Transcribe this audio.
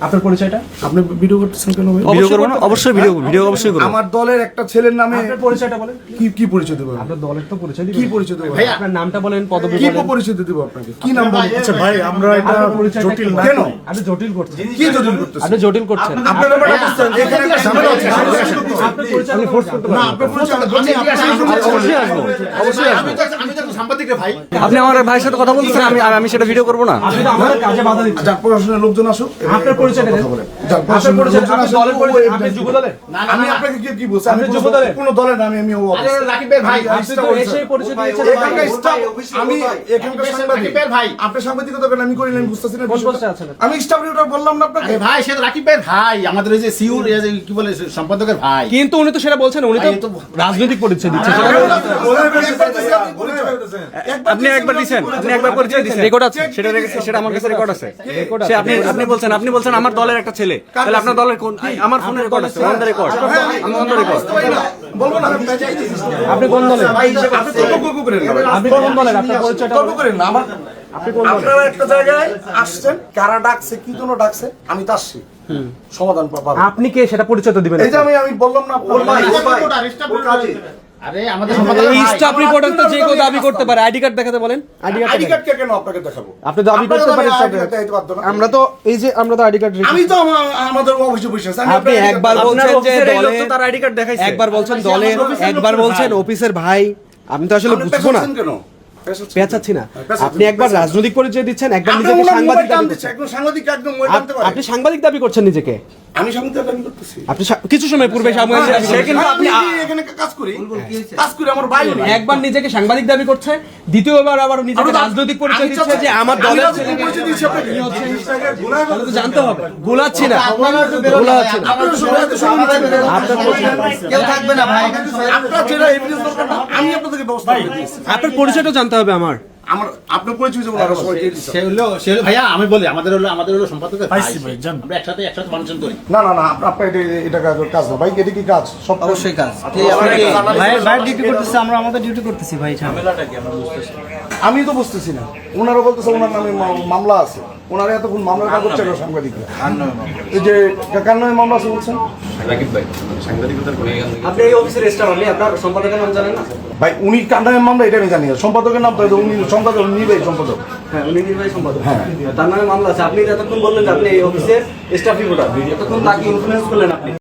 আপনার পরিচয়টা? আপনি ভিডিও করতেছেন কেন ভাই? ভিডিও করব না, অবশ্যই ভিডিও অবশ্যই করব। আমার দলের একটা ছেলের নামে আপনার পরিচয়টা বলেন। কি পরিচয় দেব? আপনার দলের তো পরিচয় দিবেন। কি পরিচয় দেব? ভাই আপনার নামটা বলেন, পদবি কি বলেন। পরিচয় দেব আপনাকে? কি নাম বলুন? আচ্ছা ভাই, আমরা এটা জটিল না। কেন? আপনি জটিল করছেন। কি জটিল করতেছেন? আপনি জটিল করছেন। আপনার ব্যাপারটা বুঝছেন? এখানে একটা ঝামেলা আছে। আপনার পরিচয় আপনি ফোর্স করতে না, পারেন। আপনার পরিচয় আমি অবশ্যই আসবো, অবশ্যই আসবো। আমি তো সাংবাদিক রে ভাই। আপনি আমার ভাইয়ের সাথে কথা বলতেছেন, আমি সেটা ভিডিও করব না। আপনি তো আমাদের কাজে বাধা দিচ্ছেন। যার প্রশাসনের লোকজন আসুক। আপনার পরিচয়টা দেন। যার আপনার প্রশাসনের পরিচয়, লোকজন আপনি আসুক। দলের পরিচয়, আপনি যুব দলের। আমি আপনাকে কি বলছি? আপনি আমি যুব দলের? কোন দলের নামে আমি ও আরে রাকিব ভাই, আপনি তো এসে পরিচয় দিয়েছেন। এখানকার স্টাফ, আমি এখানকার সাংবাদিক। রাকিবের ভাই। আপনি সাংবাদিকতা করেন, আমি করি না, আমি বুঝতেছি না কোন বিষয়টা। পোস্টে আছেন? আমি স্টাফ রিপোর্টার বললাম না আপনাকে। আরে ভাই, সে তো রাকিবের ভাই, আমাদের ওই যে সিউর কি বলে সম্পাদকের ভাই। কিন্তু উনি তো সেটা বলছেন, উনি তো রাজনৈতিক পরিচয় দিচ্ছেন। আপনি একবার দিয়েছেন, আপনি একবার পরিচয় দিয়েছেন, রেকর্ড আছে, সেটা আমার কাছে রেকর্ড আছে। সে আপনি বলছেন আমার দলের একটা ছেলে, তাহলে আপনার দলের কোন? আমার ফোনে রেকর্ড আছে, অন দ্য রেকর্ড, আমি অন দ্য রেকর্ড। বলবো না, আপনি কোন দলের? আপনি তর্ক করেন না ভাই। আপনি কোন দলের? আপনার পরিচয়টা তর্ক করেন না। আমার আপনি কোন দলের? আপনারা একটা জায়গায় আসছেন, কারা ডাকছে, কি জন্য ডাকছে, আমি তো আসছি সমাধান পাবো। আপনি কে সেটা পরিচয় তো দিবেন। এই যে আমি বললাম না আরে আমাদের সম্পাদকের এই ভাই। স্টাফ রিপোর্টার তো যে কেউ দাবি করতে পারে। আইডি কার্ড দেখাতে বলেন। আইডি আইডি কার্ড কার্ড কেন আপনাকে দেখাবো? আপনি দাবি করতে পারেন। আইডি কার্ড দেখাইতে বাধ্য না। আমরা তো এই যে আমরা তো আইডি কার্ড আমি তো আমাদের অফিসে বসে আছি। আমি আপনি আপনার একবার ID card- বলছেন যে অফিসের এই লোক তো দলের, তার আইডি কার্ড দেখাইছে। একবার বলছেন দলের, একবার বলছেন অফিসের ভাই। আমি তো আসলে আপনি বুঝবো না, পেছাচ্ছেন কেন? পেছাচ্ছেন। পেঁচাচ্ছি না। পেঁচাচ্ছেন, আপনি একবার পেঁচাচ্ছেন। রাজনৈতিক পরিচয় দিচ্ছেন, একবার আপনি নিজেকে ওনার সাংবাদিক মোবাইল টান দাবি দিচ্ছে, করছেন। একজন সাংবাদিক একদম মোবাইল টানতে পারে। আপনি সাংবাদিক দাবি করছেন নিজেকে। আমি সাংবাদিক দাবি করতেছি। আপনি কিছু সময় পূর্বে সাংবাদিক দাবি সে করেছেন। কিন্তু আপনি এখানে কাজ করি, আমার ভাই উনি। একবার নিজেকে সাংবাদিক দাবি করছে, দ্বিতীয়বার আবার নিজেকে রাজনৈতিক পরিচয় দিচ্ছে যে আমার দলের ছেলেকে। পরিচয় দিচ্ছি আপনাকে। তাহলে তো জানতে হবে। গোলাচ্ছি না, গোলাচ্ছি না। আপনার সবাই তো সমান থাকবেন। আপনার পরিচয়- কেউ থাকবে না ভাই। আপনার যেটা এভিডেন্স দরকার না, আমি আপনাদেরকে ব্যবস্থা করে দিয়েছি। আপনার পরিচয়টা জানতে হবে আমার। আপনার পরিচয় যেমন আরো সবাই দিয়ে দিচ্ছে। সে হলো ভাইয়া, আমি বলি আমাদের হলো সম্পাদকের ভাই। আমরা একসাথে ফাংশন করি। না আপনার এটা কাজ না ভাই, এটা কি কাজ? সব অবশ্যই কাজ। ভাই ডিউটি করতেছে, আমরা আমাদের ডিউটি করতেছি ভাই। আমি তো বুঝতেছি না। ওনারা বলতেছে ওনার নামে মামলা আছে। ওনারা এতক্ষণ মামলা কাগজ চাইল সাংবাদিকরা। এই যে কার নামে মামলা আছে বলছেন? আপনি এই অফিসের স্টাফ, আপনি আপনার সম্পাদকের নাম জানেন না? ভাই উনি কার নামে মামলা এটা আমি জানি না। সম্পাদকের নাম তো উনি সম্পাদক, নির্বাহী সম্পাদক। হ্যাঁ, উনি নির্বাহী সম্পাদক। তার নামে মামলা আছে। আপনি এতক্ষণ বললেন যে আপনি এই অফিসের স্টাফ রিপোর্টার, এতক্ষণ তাকে ইনফ্লুয়েন্স করলেন আপনি।